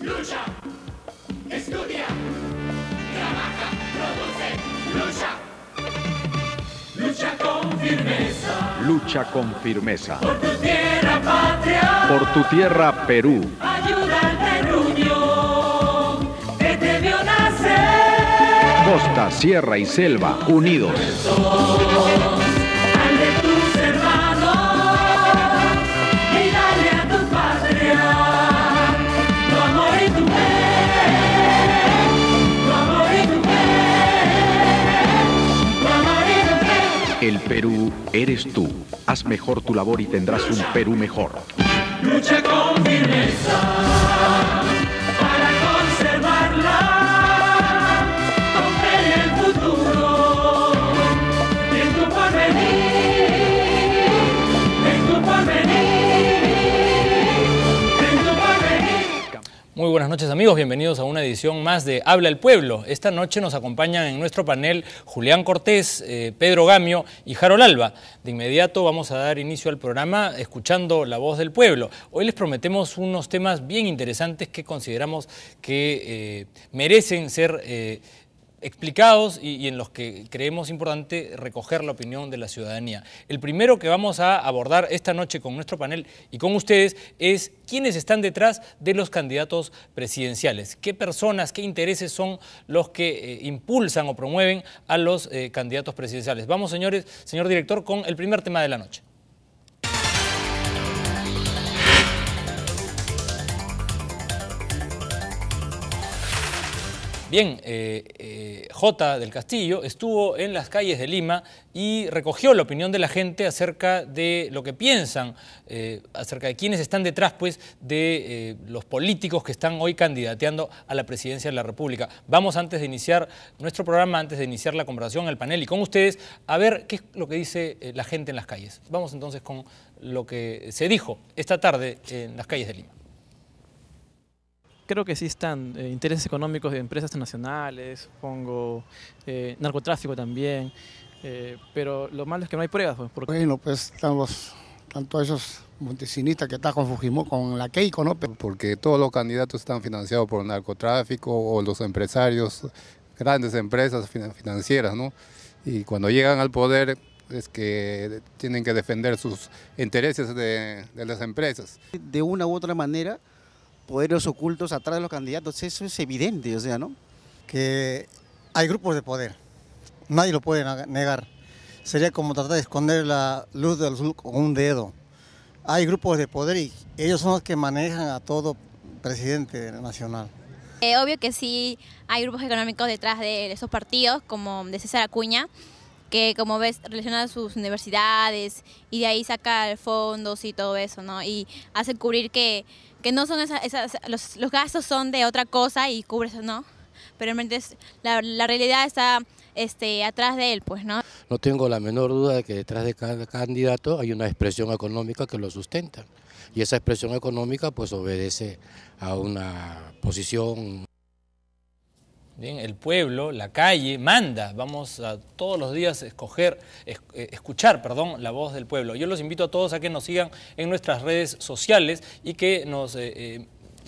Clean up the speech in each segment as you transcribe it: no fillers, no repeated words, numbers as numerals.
lucha, estudia, trabaja, produce, lucha. Lucha con firmeza. Lucha con firmeza. Por tu tierra patria. Por tu tierra Perú. Ayuda al terruño que te vio nacer. Costa, sierra y selva, unidos. Al de tus hermanos y dale a tu patria tu amor y tu fe, tu amor y tu fe, tu amor y tu fe. El Perú eres tú. Haz mejor tu labor y tendrás un Perú mejor. Lucha con firmeza para conservarla, con fe en el futuro, en tu porvenir, en tu porvenir, en tu porvenir. Muy buenas noches amigos, bienvenidos a una edición más de Habla el Pueblo. Esta noche nos acompañan en nuestro panel Julián Cortés, Pedro Gamio y Harold Alba. De inmediato vamos a dar inicio al programa escuchando la voz del pueblo. Hoy les prometemos unos temas bien interesantes que consideramos que merecen ser explicados y en los que creemos importante recoger la opinión de la ciudadanía. El primero que vamos a abordar esta noche con nuestro panel y con ustedes es quiénes están detrás de los candidatos presidenciales, qué personas, qué intereses son los que impulsan o promueven a los candidatos presidenciales. Vamos, señores, señor director, con el primer tema de la noche. Bien, J. del Castillo estuvo en las calles de Lima y recogió la opinión de la gente acerca de lo que piensan, acerca de quiénes están detrás pues, de los políticos que están hoy candidateando a la presidencia de la República. Vamos, antes de iniciar nuestro programa, antes de iniciar la conversación, el panel y con ustedes, a ver qué es lo que dice la gente en las calles. Vamos entonces con lo que se dijo esta tarde en las calles de Lima. Creo que existan intereses económicos de empresas transnacionales, supongo, narcotráfico también, pero lo malo es que no hay pruebas. Pues, porque... Bueno, pues tanto esos montesinistas que están con Fujimori, con la Keiko, ¿no? Porque todos los candidatos están financiados por el narcotráfico o los empresarios, grandes empresas financieras, ¿no? Y cuando llegan al poder es que tienen que defender sus intereses de las empresas. De una u otra manera, poderes ocultos atrás de los candidatos, eso es evidente, o sea, ¿no? Que hay grupos de poder, nadie lo puede negar. Sería como tratar de esconder la luz del sol con un dedo. Hay grupos de poder y ellos son los que manejan a todo presidente nacional. Obvio que sí hay grupos económicos detrás de esos partidos, como de César Acuña, que como ves relaciona sus universidades y de ahí saca fondos y todo eso, ¿no? Y hace cubrir que no son los gastos son de otra cosa y cubre eso, ¿no? Pero realmente la realidad está atrás de él, pues, ¿no? No tengo la menor duda de que detrás de cada candidato hay una expresión económica que lo sustenta. Y esa expresión económica pues obedece a una posición. Bien, el pueblo, la calle, manda. Vamos a todos los días escuchar la voz del pueblo. Yo los invito a todos a que nos sigan en nuestras redes sociales y que nos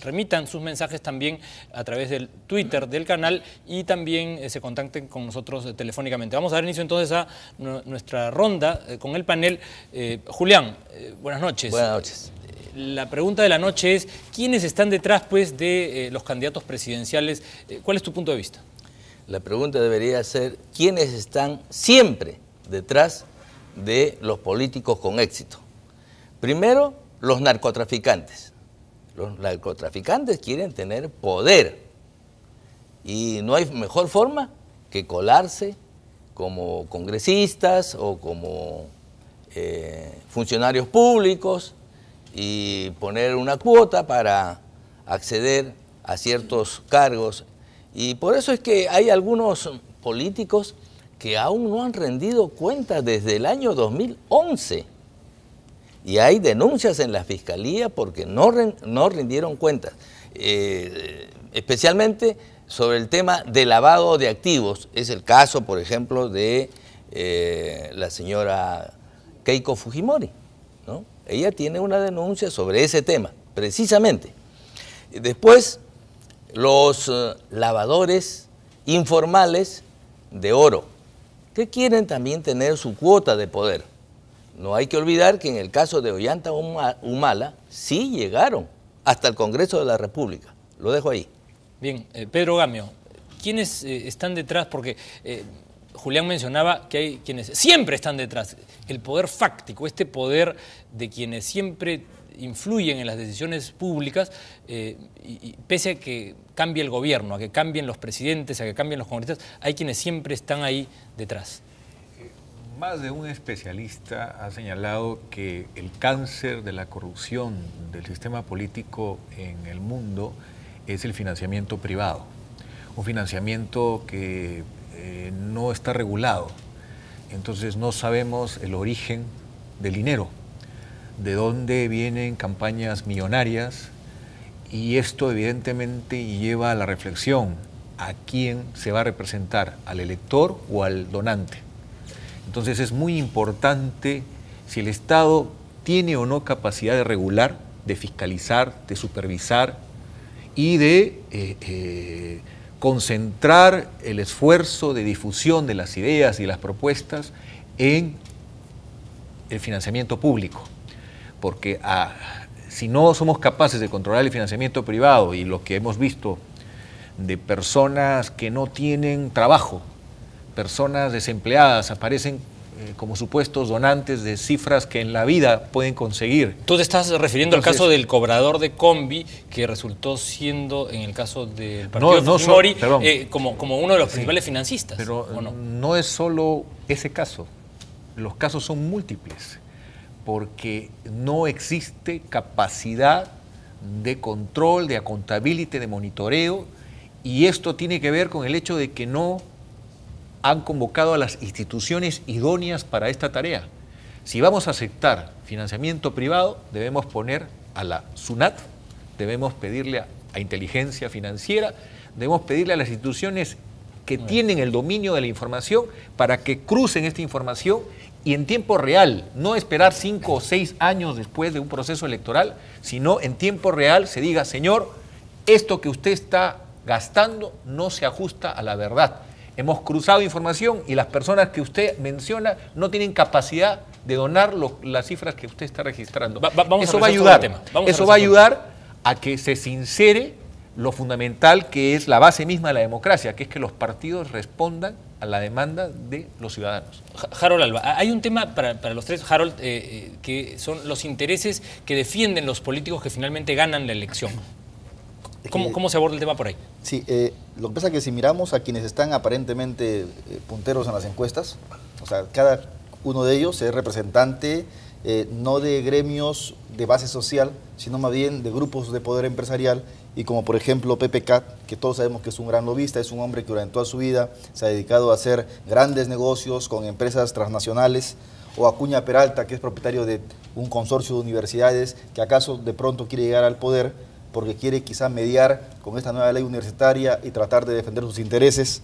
remitan sus mensajes también a través del Twitter del canal y también se contacten con nosotros telefónicamente. Vamos a dar inicio entonces a nuestra ronda con el panel. Julián, buenas noches. Buenas noches. La pregunta de la noche es, ¿quiénes están detrás pues, de los candidatos presidenciales? ¿Cuál es tu punto de vista? La pregunta debería ser, ¿quiénes están siempre detrás de los políticos con éxito? Primero, los narcotraficantes. Los narcotraficantes quieren tener poder y no hay mejor forma que colarse como congresistas o como funcionarios públicos y poner una cuota para acceder a ciertos cargos. Y por eso es que hay algunos políticos que aún no han rendido cuentas desde el año 2011. Y hay denuncias en la Fiscalía porque no rindieron cuentas. Especialmente sobre el tema de lavado de activos. Es el caso, por ejemplo, de la señora Keiko Fujimori, ¿no? Ella tiene una denuncia sobre ese tema, precisamente. Después los lavadores informales de oro, que quieren también tener su cuota de poder. No hay que olvidar que en el caso de Ollanta Humala sí llegaron hasta el Congreso de la República. Lo dejo ahí. Bien, Pedro Gamio, ¿quiénes están detrás? Porque Julián mencionaba que hay quienes siempre están detrás. El poder fáctico, este poder de quienes siempre influyen en las decisiones públicas, y pese a que cambie el gobierno, a que cambien los presidentes, a que cambien los congresistas, hay quienes siempre están ahí detrás. Más de un especialista ha señalado que el cáncer de la corrupción del sistema político en el mundo es el financiamiento privado, un financiamiento que no está regulado. Entonces no sabemos el origen del dinero, de dónde vienen campañas millonarias, y esto evidentemente lleva a la reflexión: ¿a quién se va a representar? ¿Al elector o al donante? Entonces es muy importante si el Estado tiene o no capacidad de regular, de fiscalizar, de supervisar y de concentrar el esfuerzo de difusión de las ideas y las propuestas en el financiamiento público. Porque si no somos capaces de controlar el financiamiento privado, y lo que hemos visto de personas que no tienen trabajo, personas desempleadas, aparecen como supuestos donantes de cifras que en la vida pueden conseguir. Tú te estás refiriendo al caso del cobrador de combi, que resultó siendo, en el caso del partido Fujimori, como uno de los principales financistas. Pero no es solo ese caso, los casos son múltiples, porque no existe capacidad de control, de accountability, de monitoreo, y esto tiene que ver con el hecho de que no han convocado a las instituciones idóneas para esta tarea. Si vamos a aceptar financiamiento privado, debemos poner a la SUNAT, debemos pedirle a inteligencia financiera, debemos pedirle a las instituciones que tienen el dominio de la información para que crucen esta información y en tiempo real, no esperar 5 o 6 años después de un proceso electoral, sino en tiempo real se diga: señor, esto que usted está gastando no se ajusta a la verdad. Hemos cruzado información y las personas que usted menciona no tienen capacidad de donar las cifras que usted está registrando. Eso va a ayudar. Eso va a ayudar a que se sincere lo fundamental, que es la base misma de la democracia, que es que los partidos respondan a la demanda de los ciudadanos. Harold Alba, hay un tema para los tres, Harold, que son los intereses que defienden los políticos que finalmente ganan la elección. ¿Cómo se aborda el tema por ahí? Sí, lo que pasa es que si miramos a quienes están aparentemente punteros en las encuestas, o sea, cada uno de ellos es representante no de gremios de base social, sino más bien de grupos de poder empresarial, y como por ejemplo PPK, que todos sabemos que es un gran lobista, es un hombre que durante toda su vida se ha dedicado a hacer grandes negocios con empresas transnacionales, o Acuña Peralta, que es propietario de un consorcio de universidades, que acaso de pronto quiere llegar al poder porque quiere quizá mediar con esta nueva ley universitaria y tratar de defender sus intereses.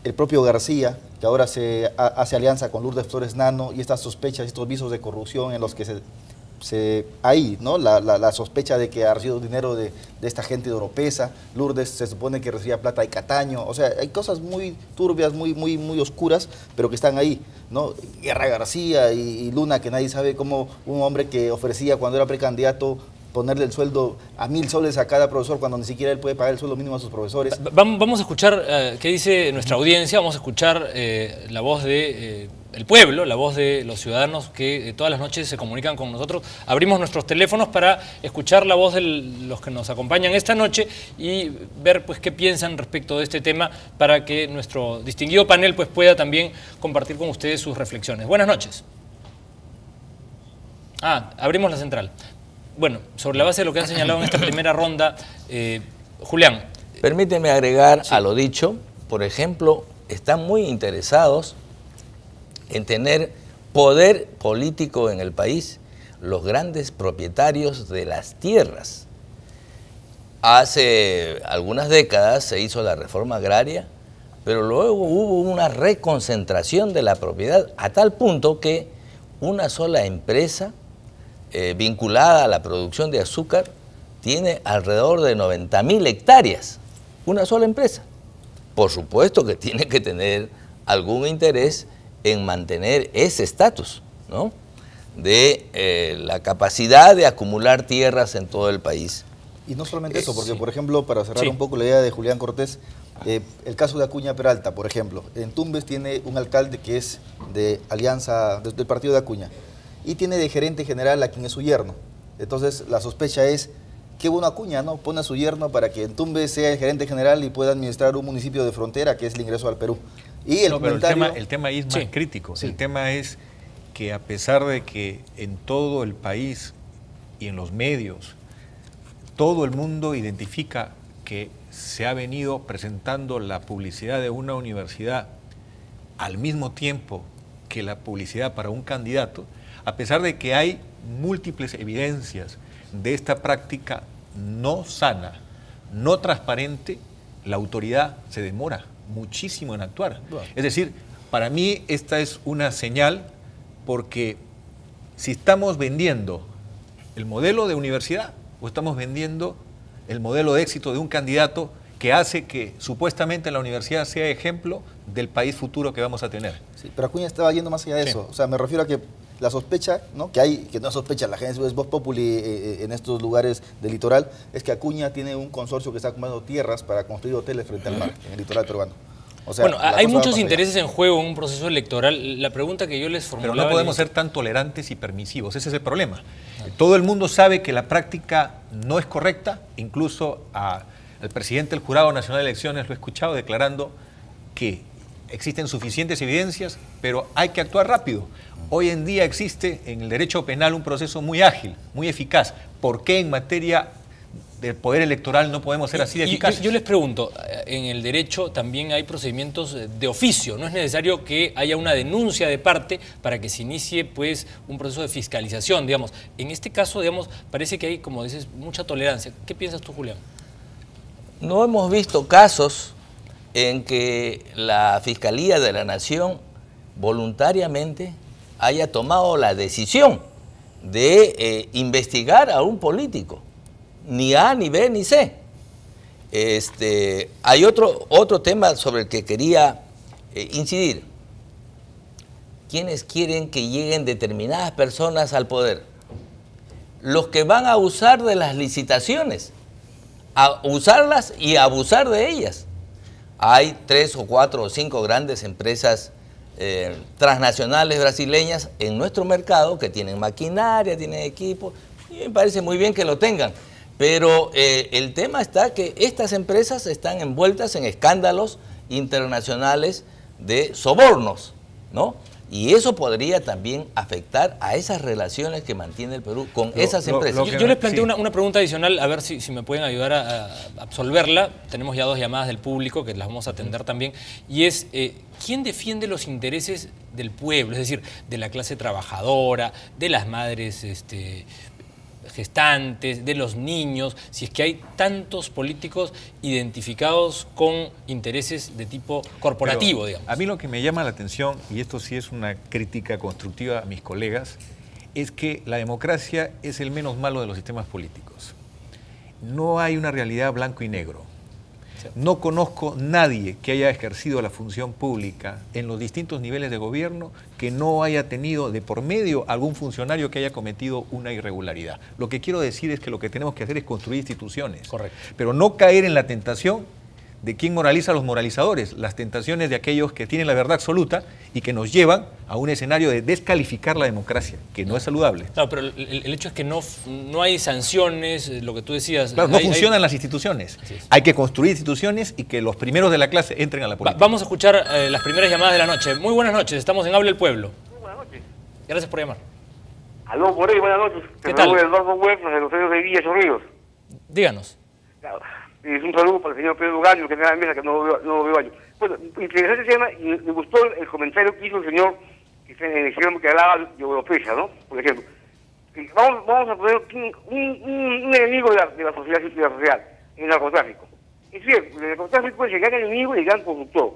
El propio García, que ahora se hace alianza con Lourdes Flores Nano, y estas sospechas, estos visos de corrupción en los que hay, ¿no?, la sospecha de que ha recibido dinero de esta gente de Oropesa. Lourdes se supone que recibía plata de Cataño. O sea, hay cosas muy turbias, muy oscuras, pero que están ahí, ¿no? Guerra García y Luna, que nadie sabe cómo un hombre que ofrecía cuando era precandidato ponerle el sueldo a 1.000 soles a cada profesor cuando ni siquiera él puede pagar el sueldo mínimo a sus profesores. Vamos a escuchar qué dice nuestra audiencia, vamos a escuchar la voz de el pueblo, la voz de los ciudadanos que todas las noches se comunican con nosotros. Abrimos nuestros teléfonos para escuchar la voz de los que nos acompañan esta noche y ver pues qué piensan respecto de este tema, para que nuestro distinguido panel pues pueda también compartir con ustedes sus reflexiones. Buenas noches. Abrimos la central. Bueno, sobre la base de lo que han señalado en esta primera ronda, Julián. Permíteme agregar a lo dicho. Por ejemplo, están muy interesados en tener poder político en el país los grandes propietarios de las tierras. Hace algunas décadas se hizo la reforma agraria, pero luego hubo una reconcentración de la propiedad a tal punto que una sola empresa vinculada a la producción de azúcar tiene alrededor de 90.000 hectáreas. una sola empresa. Por supuesto que tiene que tener algún interés en mantener ese estatus, ¿no?, de la capacidad de acumular tierras en todo el país. Y no solamente eso, porque sí. por ejemplo, para cerrar un poco la idea de Julián Cortés, el caso de Acuña Peralta, por ejemplo, en Tumbes tiene un alcalde que es de Alianza, del partido de Acuña, y tiene de gerente general a quien es su yerno. Entonces la sospecha es, qué bueno Acuña, ¿no?, pone a su yerno para que en Tumbes sea el gerente general y pueda administrar un municipio de frontera que es el ingreso al Perú. Y el comentario... el tema ahí es más crítico. Sí. El tema es que a pesar de que en todo el país y en los medios todo el mundo identifica que se ha venido presentando la publicidad de una universidad al mismo tiempo que la publicidad para un candidato, a pesar de que hay múltiples evidencias de esta práctica no sana, no transparente, la autoridad se demora muchísimo en actuar. Es decir, para mí esta es una señal, porque si estamos vendiendo el modelo de universidad o estamos vendiendo el modelo de éxito de un candidato que hace que supuestamente la universidad sea ejemplo del país futuro que vamos a tener. Sí, pero Acuña estaba yendo más allá de eso. O sea, me refiero a que la sospecha, ¿no?, que hay, que no sospecha, la gente es voz populi en estos lugares del litoral, es que Acuña tiene un consorcio que está acumulando tierras para construir hoteles frente al mar, en el litoral peruano. O sea, bueno, hay muchos intereses en juego en un proceso electoral. La pregunta que yo les formulaba... Pero no podemos ser tan tolerantes y permisivos, ese es el problema. Todo el mundo sabe que la práctica no es correcta, incluso al presidente del Jurado Nacional de Elecciones lo he escuchado declarando que existen suficientes evidencias, pero hay que actuar rápido. Hoy en día existe en el derecho penal un proceso muy ágil, muy eficaz. ¿Por qué en materia del poder electoral no podemos ser así de eficaces? Yo les pregunto, en el derecho también hay procedimientos de oficio, no es necesario que haya una denuncia de parte para que se inicie pues un proceso de fiscalización, digamos. En este caso, digamos, parece que hay, como dices, mucha tolerancia. ¿Qué piensas tú, Julián? No hemos visto casos en que la Fiscalía de la Nación voluntariamente haya tomado la decisión de investigar a un político. Ni A, ni B, ni C. Hay otro tema sobre el que quería incidir. ¿Quiénes quieren que lleguen determinadas personas al poder? Los que van a usar de las licitaciones, a usarlas y a abusar de ellas. Hay 3 o 4 o 5 grandes empresas transnacionales brasileñas en nuestro mercado que tienen maquinaria, tienen equipo, y me parece muy bien que lo tengan. Pero el tema está que estas empresas están envueltas en escándalos internacionales de sobornos, ¿no? Y eso podría también afectar a esas relaciones que mantiene el Perú con esas empresas. Yo les planteo una pregunta adicional, a ver si me pueden ayudar a absolverla. Tenemos ya 2 llamadas del público que las vamos a atender también. Y es, ¿quién defiende los intereses del pueblo? Es decir, de la clase trabajadora, de las madres gestantes, de los niños, si es que hay tantos políticos identificados con intereses de tipo corporativo, digamos. A mí lo que me llama la atención, y esto sí es una crítica constructiva a mis colegas, es que la democracia es el menos malo de los sistemas políticos. No hay una realidad blanco y negro. No conozco nadie que haya ejercido la función pública en los distintos niveles de gobierno que no haya tenido de por medio algún funcionario que haya cometido una irregularidad. Lo que quiero decir es que lo que tenemos que hacer es construir instituciones. Correcto. Pero no caer en la tentación de quién moraliza a los moralizadores, las tentaciones de aquellos que tienen la verdad absoluta y que nos llevan a un escenario de descalificar la democracia, que no es saludable. Claro, pero el hecho es que no hay sanciones, lo que tú decías. Claro, no funcionan las instituciones. Hay que construir instituciones y que los primeros de la clase entren a la política. Vamos a escuchar las primeras llamadas de la noche. Muy buenas noches, estamos en Habla el Pueblo. Muy buenas noches. Gracias por llamar. Aló, por ahí, buenas noches. ¿Qué tal? Eduardo Huertas, de los Ríos de Villa Chorrillos. Díganos. Claro. Es un saludo para el señor Pedro Gallo, que está en la mesa, que no lo veo año. Bueno, interesante el tema, y me gustó el comentario que hizo el señor que hablaba de Oropesa, ¿no? Por ejemplo. Vamos a poner un enemigo de la sociedad, el narcotráfico. Es cierto, el narcotráfico es el gran enemigo y el gran corruptor.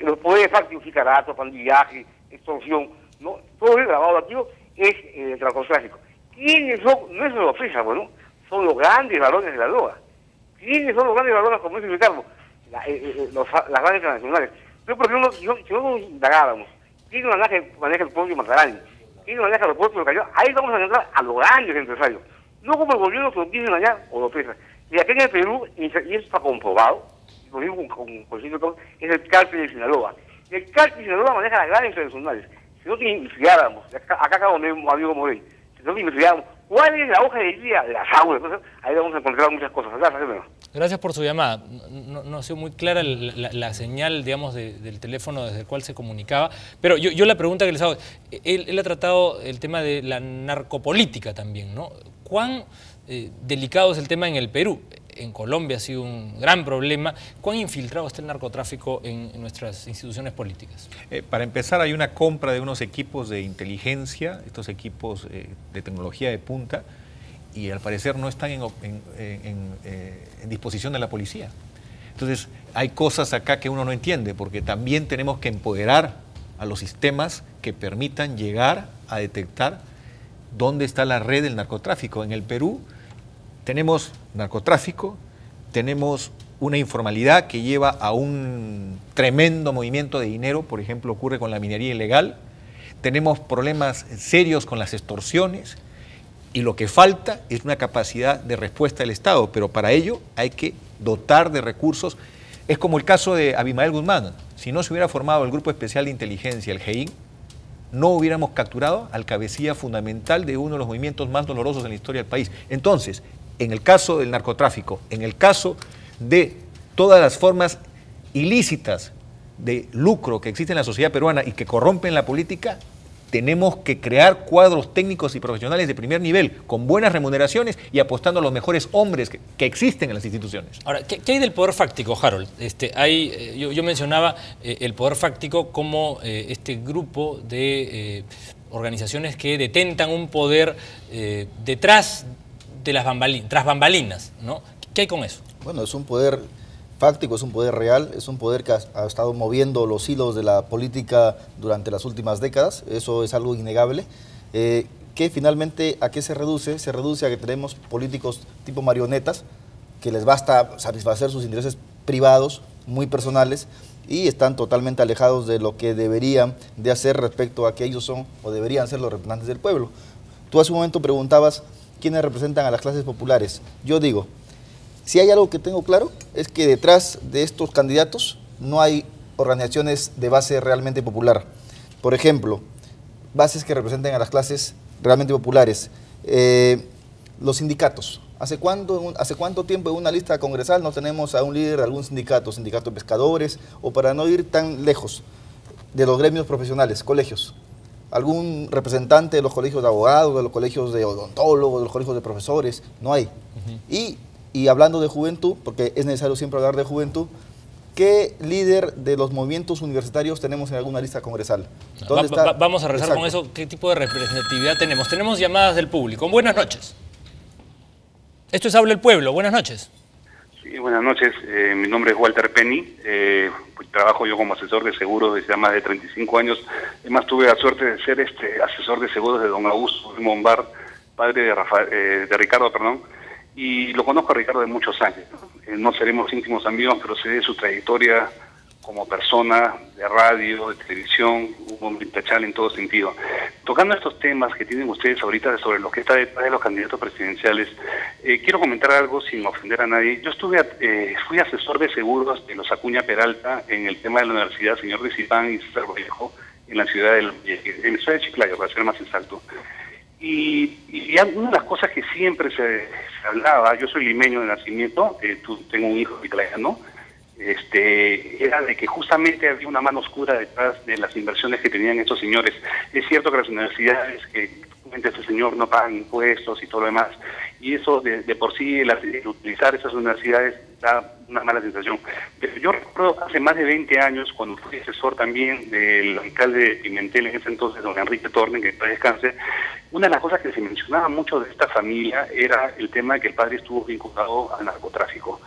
Los poderes fácticos, cicarato, pandillaje, extorsión, ¿no? Todo el lavado de activos es el narcotráfico. ¿Quiénes son? No es Oropesa, bueno, son los grandes varones de la droga. ¿Quiénes son los grandes valores, como dice Ricardo? Las grandes transnacionales. Yo, por ejemplo, si nosotros indagáramos, ¿quién maneja el puerto de Matarani? ¿Quién maneja los puertos de Callao? Ahí vamos a entrar a los grandes empresarios. No como el gobierno que lo quieren allá o lo pesa. Y aquí en el Perú, y eso está comprobado, lo digo con es el cártel de Sinaloa. Y el cártel de Sinaloa maneja las grandes internacionales. Si nosotros investigáramos, acá con mi amigo Morey, si nosotros investigáramos cuál es la hoja de vida de las aulas, entonces ahí vamos a encontrar muchas cosas. Gracias por su llamada. No ha sido muy clara la señal, digamos, del teléfono desde el cual se comunicaba, pero yo la pregunta que les hago, él ha tratado el tema de la narcopolítica también, ¿no? ¿Cuán delicado es el tema en el Perú? En Colombia ha sido un gran problema. ¿Cuán infiltrado está el narcotráfico en nuestras instituciones políticas? Para empezar, hay una compra de unos equipos de inteligencia, estos equipos de tecnología de punta, y al parecer no están en disposición de la policía. Entonces, hay cosas acá que uno no entiende, porque también tenemos que empoderar a los sistemas que permitan llegar a detectar dónde está la red del narcotráfico. En el Perú tenemos narcotráfico, tenemos una informalidad que lleva a un tremendo movimiento de dinero, por ejemplo, ocurre con la minería ilegal, tenemos problemas serios con las extorsiones, y lo que falta es una capacidad de respuesta del Estado, pero para ello hay que dotar de recursos. Es como el caso de Abimael Guzmán. Si no se hubiera formado el Grupo Especial de Inteligencia, el GEIN, no hubiéramos capturado al cabecilla fundamental de uno de los movimientos más dolorosos en la historia del país. Entonces, en el caso del narcotráfico, en el caso de todas las formas ilícitas de lucro que existen en la sociedad peruana y que corrompen la política, tenemos que crear cuadros técnicos y profesionales de primer nivel, con buenas remuneraciones y apostando a los mejores hombres que existen en las instituciones. Ahora, ¿qué hay del poder fáctico, Harold? Yo mencionaba el poder fáctico como este grupo de organizaciones que detentan un poder detrás de las tras bambalinas, ¿no? ¿Qué hay con eso? Bueno, es un poder fáctico, es un poder real, es un poder que ha estado moviendo los hilos de la política durante las últimas décadas, eso es algo innegable, que finalmente ¿a qué se reduce? Se reduce a que tenemos políticos tipo marionetas, que les basta satisfacer sus intereses privados, muy personales, y están totalmente alejados de lo que deberían de hacer respecto a que ellos son o deberían ser los representantes del pueblo. Tú hace un momento preguntabas quiénes representan a las clases populares. Yo digo, si hay algo que tengo claro, es que detrás de estos candidatos no hay organizaciones de base realmente popular. Por ejemplo, bases que representen a las clases realmente populares. Los sindicatos. ¿Hace cuánto tiempo en una lista congresal no tenemos a un líder de algún sindicato de pescadores, o para no ir tan lejos, de los gremios profesionales, colegios? ¿Algún representante de los colegios de abogados, de los colegios de odontólogos, de los colegios de profesores? No hay. Y hablando de juventud, porque es necesario siempre hablar de juventud, ¿qué líder de los movimientos universitarios tenemos en alguna lista congresal? Vamos a regresar con eso. ¿Qué tipo de representatividad tenemos? Tenemos llamadas del público. Buenas noches. Esto es Habla el Pueblo. Buenas noches. Sí, buenas noches. Mi nombre es Walter Penny. Trabajo yo como asesor de seguros desde hace más de 35 años. Además tuve la suerte de ser asesor de seguros de don Augusto Mombar, padre de Ricardo, perdón. Y lo conozco a Ricardo de muchos años. No seremos íntimos amigos, pero sé de su trayectoria como persona, de radio, de televisión, un hombre intachable en todo sentido. Tocando estos temas que tienen ustedes ahorita sobre lo que está detrás de los candidatos presidenciales, quiero comentar algo sin ofender a nadie. Yo fui asesor de seguros de los Acuña Peralta en el tema de la universidad, señor de Zipán y César Vallejo, en la ciudad de Chiclayo, para ser más exacto. Y una de las cosas que siempre se hablaba, yo soy limeño de nacimiento, tengo un hijo chiclayano, era de que justamente había una mano oscura detrás de las inversiones que tenían estos señores. Es cierto que las universidades, que este señor no pagan impuestos y todo lo demás, y eso de por sí, el utilizar esas universidades da una mala sensación. Pero yo recuerdo hace más de 20 años, cuando fui asesor también del alcalde de Pimentel, en ese entonces, don Enrique Tornen, que para descanse, una de las cosas que se mencionaba mucho de esta familia era el tema de que el padre estuvo vinculado al narcotráfico.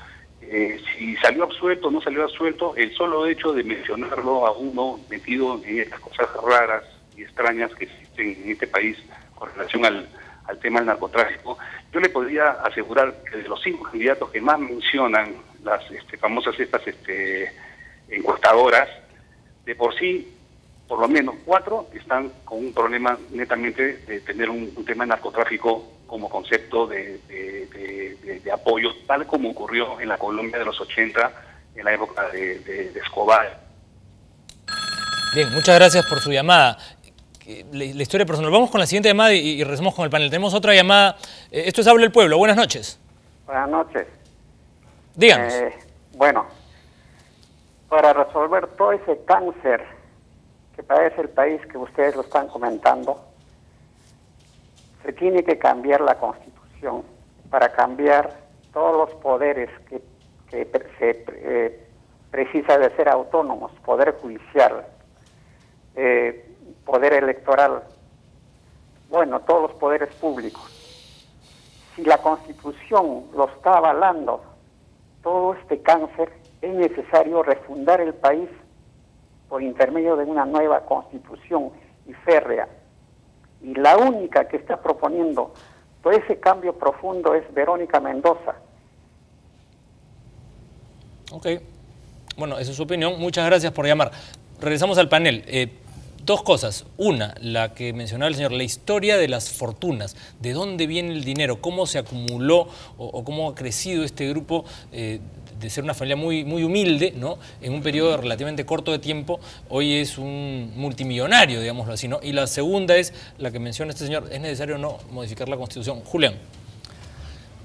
Si salió absuelto o no salió absuelto, el solo hecho de mencionarlo a uno metido en estas cosas raras y extrañas que existen en este país con relación al al tema del narcotráfico, yo le podría asegurar que de los 5 candidatos que más mencionan las famosas encuestadoras, de por sí, por lo menos 4 están con un problema netamente de tener un tema de narcotráfico como concepto de apoyo, tal como ocurrió en la Colombia de los 80, en la época de Escobar. Bien, muchas gracias por su llamada. La historia personal. Vamos con la siguiente llamada y regresamos con el panel. Tenemos otra llamada. Esto es Habla el Pueblo. Buenas noches. Buenas noches. Díganos. Bueno, para resolver todo ese cáncer que padece el país que ustedes lo están comentando, se tiene que cambiar la Constitución para cambiar todos los poderes que se precisa de ser autónomos, poder judicial, poder electoral, bueno, todos los poderes públicos. Si la Constitución lo está avalando, todo este cáncer, es necesario refundar el país por intermedio de una nueva Constitución y férrea. Y la única que está proponiendo todo ese cambio profundo es Verónica Mendoza. Ok. Bueno, esa es su opinión. Muchas gracias por llamar. Regresamos al panel. Dos cosas. Una, la que mencionaba el señor, la historia de las fortunas. ¿De dónde viene el dinero? ¿Cómo se acumuló o cómo ha crecido este grupo de ser una familia muy, muy humilde, ¿no? En un periodo relativamente corto de tiempo, hoy es un multimillonario, digámoslo así, ¿no? Y la segunda es la que menciona este señor, ¿es necesario o no modificar la Constitución? Julián.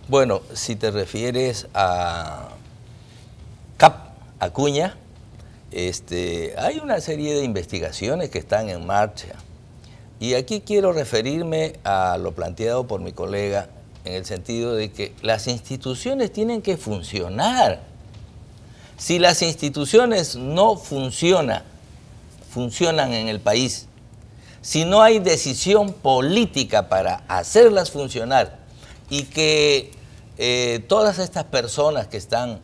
Bueno, si te refieres a Cap Acuña, hay una serie de investigaciones que están en marcha. Y aquí quiero referirme a lo planteado por mi colega en el sentido de que las instituciones tienen que funcionar. Si las instituciones no funcionan en el país, si no hay decisión política para hacerlas funcionar y que todas estas personas que están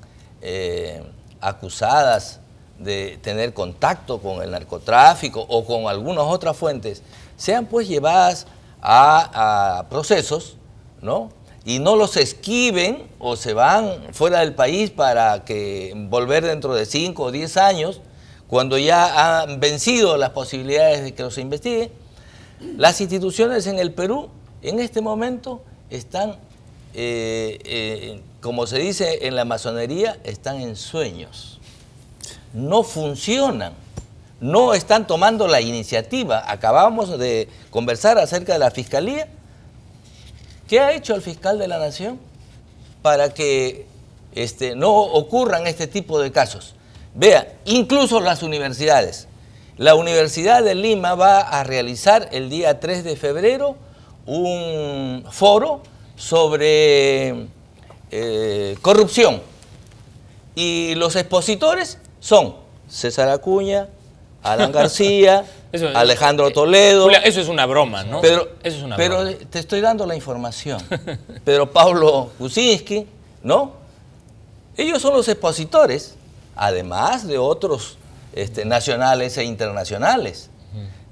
acusadas de tener contacto con el narcotráfico o con algunas otras fuentes, sean pues llevadas a procesos, ¿no? Y no los esquiven o se van fuera del país para que volver dentro de 5 o 10 años, cuando ya han vencido las posibilidades de que los investiguen. Las instituciones en el Perú en este momento están, como se dice en la masonería, están en sueños. No funcionan, no están tomando la iniciativa. Acabamos de conversar acerca de la Fiscalía. ¿Qué ha hecho el fiscal de la Nación para que no ocurran este tipo de casos? Vea, incluso las universidades. La Universidad de Lima va a realizar el día 3 de febrero un foro sobre corrupción. Y los expositores son César Acuña, Alan García, Alejandro Toledo. Julia, eso es una broma, ¿no? Pero broma. Te estoy dando la información. Pedro Pablo Kuczynski, ¿no? Ellos son los expositores, además de otros nacionales e internacionales.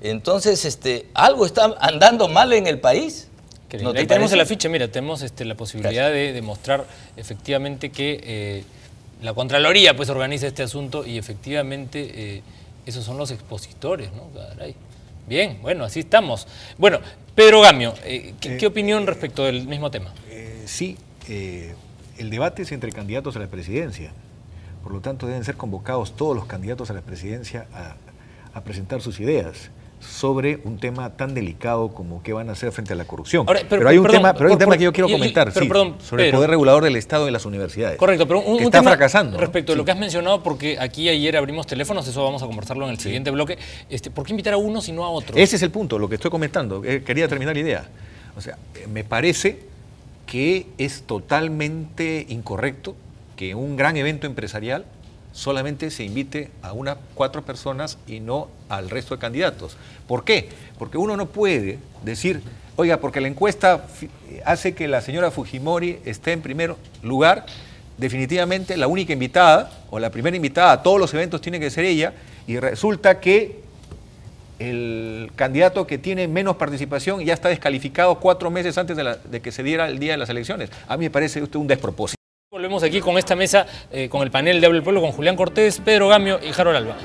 Entonces, algo está andando mal en el país. ¿No te Ahí tenemos el afiche, mira, tenemos la posibilidad de demostrar efectivamente que la Contraloría pues organiza este asunto y efectivamente esos son los expositores, ¿no? Caray. Bien, bueno, así estamos. Bueno, Pedro Gamio, ¿qué opinión respecto del mismo tema? Sí, el debate es entre candidatos a la presidencia. Por lo tanto, deben ser convocados todos los candidatos a la presidencia a presentar sus ideas sobre un tema tan delicado como qué van a hacer frente a la corrupción. Ahora, pero hay un tema que yo quiero comentar, sobre el poder regulador del Estado y las universidades. Correcto, pero un está tema fracasando. Respecto a lo que has mencionado, porque aquí ayer abrimos teléfonos, eso vamos a conversarlo en el siguiente bloque. ¿Por qué invitar a unos y no a otros? Ese es el punto, lo que estoy comentando. Quería terminar la idea. O sea, me parece que es totalmente incorrecto que en un gran evento empresarial solamente se invite a unas 4 personas y no al resto de candidatos. ¿Por qué? Porque uno no puede decir, oiga, porque la encuesta hace que la señora Fujimori esté en primer lugar, definitivamente la única invitada o la primera invitada a todos los eventos tiene que ser ella, y resulta que el candidato que tiene menos participación ya está descalificado 4 meses antes de que se diera el día de las elecciones. A mí me parece un despropósito. Volvemos aquí con esta mesa, con el panel de Habla el Pueblo, con Julián Cortés, Pedro Gamio y Harold Alba.